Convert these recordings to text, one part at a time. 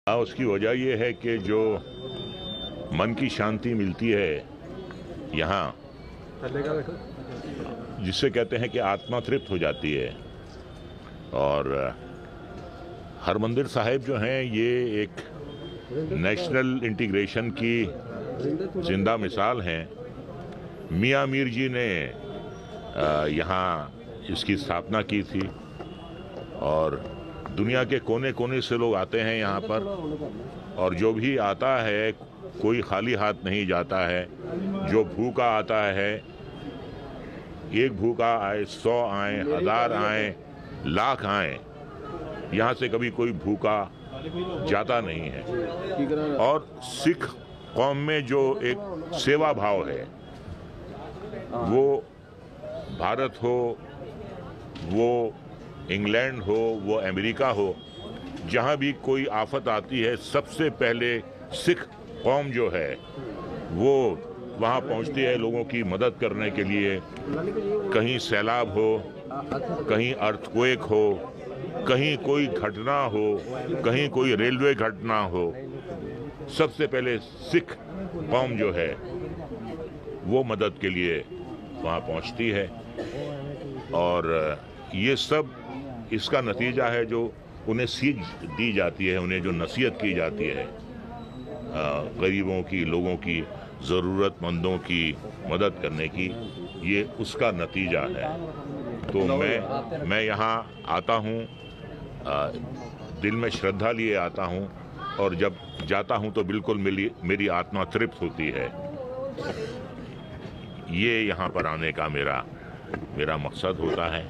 उसकी वजह यह है कि जो मन की शांति मिलती है यहाँ, जिससे कहते हैं कि आत्मा तृप्त हो जाती है। और हरमंदिर साहिब जो हैं ये एक नेशनल इंटीग्रेशन की जिंदा मिसाल हैं। मियाँ मीर जी ने यहाँ इसकी स्थापना की थी और दुनिया के कोने कोने से लोग आते हैं यहाँ पर, और जो भी आता है कोई खाली हाथ नहीं जाता है। जो भूखा आता है, एक भूखा आए, 100 आए, 1000 आए, लाख आए, यहाँ से कभी कोई भूखा जाता नहीं है। और सिख कौम में जो एक सेवा भाव है, वो भारत हो, वो इंग्लैंड हो, वो अमेरिका हो, जहाँ भी कोई आफत आती है सबसे पहले सिख कौम जो है वो वहाँ पहुँचती है लोगों की मदद करने के लिए। कहीं सैलाब हो, कहीं अर्थक्वेक हो, कहीं कोई घटना हो, कहीं कोई रेलवे घटना हो, सबसे पहले सिख कौम जो है वो मदद के लिए वहाँ पहुँचती है। और ये सब इसका नतीजा है जो उन्हें सीख दी जाती है, उन्हें जो नसीहत की जाती है गरीबों की, लोगों की, ज़रूरतमंदों की मदद करने की, ये उसका नतीजा है। तो मैं यहाँ आता हूँ, दिल में श्रद्धा लिए आता हूँ, और जब जाता हूँ तो बिल्कुल मेरी आत्मा तृप्त होती है। ये यहाँ पर आने का मेरा मकसद होता है।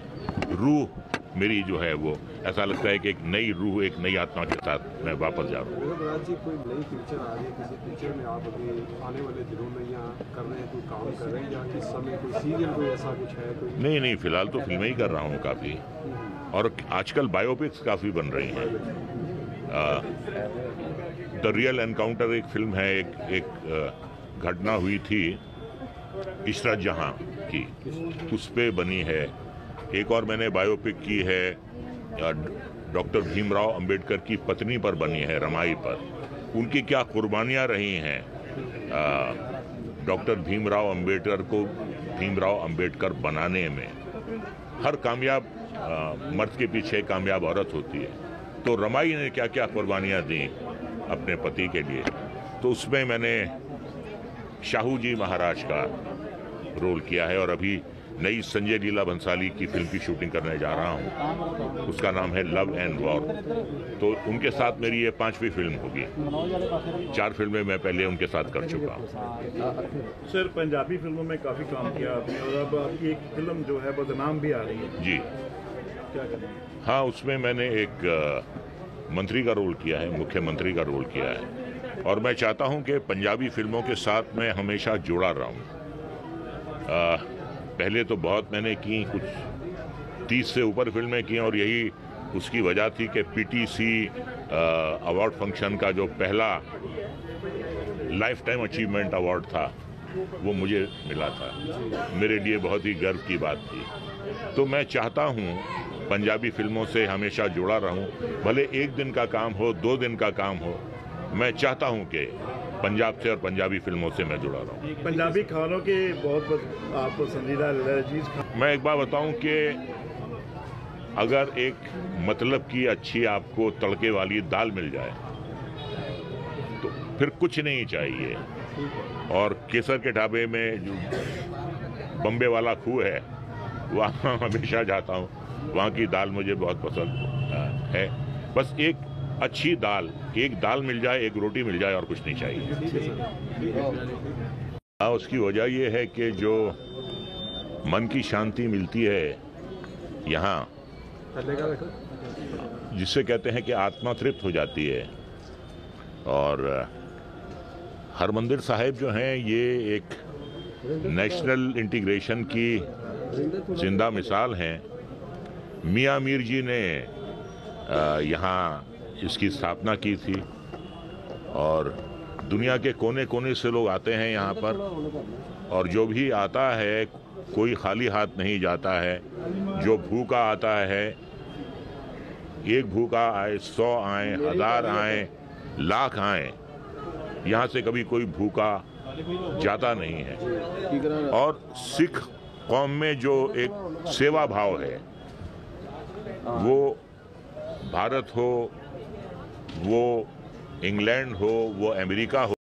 रूह मेरी जो है वो ऐसा लगता है कि एक नई रूह, एक नई आत्मा के साथ मैं वापस जा रहा हूँ। जी, कोई नई पिक्चर आ रही है, किसी पिक्चर में आप अभी आने वाले दिनों में यहाँ कर रहे हैं, कोई काम कर रहे हैं, या किस समय कोई सीरियल कोई ऐसा कुछ है? कोई नहीं, फिलहाल तो फिल्में ही कर रहा हूँ काफ़ी, और आजकल बायोपिक्स काफ़ी बन रही हैं। द रियल एनकाउंटर एक फिल्म है, एक घटना हुई थी इशरत जहां की, उस पे बनी है। एक और मैंने बायोपिक की है डॉक्टर भीमराव अंबेडकर की पत्नी पर बनी है, रमाई पर। उनकी क्या कुर्बानियां रही हैं डॉक्टर भीमराव अंबेडकर को भीमराव अंबेडकर बनाने में। हर कामयाब मर्द के पीछे कामयाब औरत होती है, तो रमाई ने क्या क्या कुर्बानियां दी अपने पति के लिए। तो उसमें मैंने शाहू जी महाराज का रोल किया है, और अभी नई संजय लीला भंसाली की फिल्म की शूटिंग करने जा रहा हूँ, उसका नाम है लव एंड वॉर। तो उनके साथ मेरी ये 5वीं फिल्म होगी। 4 फिल्में मैं पहले उनके साथ कर चुका हूँ। सर, पंजाबी फिल्मों में काफ़ी काम किया आपने, और अब आपकी एक फिल्म जो है बदनाम भी आ रही है। जी, क्या करें? हाँ, उसमें मैंने एक मंत्री का रोल किया है, मुख्यमंत्री का रोल किया है, और मैं चाहता हूँ कि पंजाबी फिल्मों के साथ मैं हमेशा जुड़ा रहूँ। पहले तो बहुत मैंने की, कुछ 30 से ऊपर फिल्में की, और यही उसकी वजह थी कि पीटीसी अवार्ड फंक्शन का जो पहला लाइफ टाइम अचीवमेंट अवार्ड था वो मुझे मिला था। मेरे लिए बहुत ही गर्व की बात थी। तो मैं चाहता हूँ पंजाबी फिल्मों से हमेशा जुड़ा रहूँ, भले 1 दिन का काम हो, 2 दिन का काम हो, मैं चाहता हूँ कि पंजाब से और पंजाबी फिल्मों से मैं जुड़ा रहा हूँ। पंजाबी खानों के बहुत आपको पसंदीदा लजीज खाना? मैं एक बात बताऊं कि अगर एक मतलब की अच्छी आपको तड़के वाली दाल मिल जाए तो फिर कुछ नहीं चाहिए। और केसर के ढाबे में जो बम्बे वाला खूह है, वहाँ हमेशा जाता हूँ, वहाँ की दाल मुझे बहुत पसंद है। बस एक अच्छी दाल, एक दाल मिल जाए, एक रोटी मिल जाए, और कुछ नहीं चाहिए। उसकी वजह यह है कि जो मन की शांति मिलती है यहाँ, जिससे कहते हैं कि आत्मा तृप्त हो जाती है। और हरमंदिर साहिब जो हैं ये एक नेशनल इंटीग्रेशन की जिंदा मिसाल हैं। मियाँ मीर जी ने यहाँ इसकी स्थापना की थी, और दुनिया के कोने कोने से लोग आते हैं यहाँ पर, और जो भी आता है कोई खाली हाथ नहीं जाता है। जो भूखा आता है, एक भूखा आए, 100 आए, 1000 आए, लाख आए, यहाँ से कभी कोई भूखा जाता नहीं है। और सिख कौम में जो एक सेवा भाव है, वो भारत हो, वो इंग्लैंड हो, वो अमेरिका हो,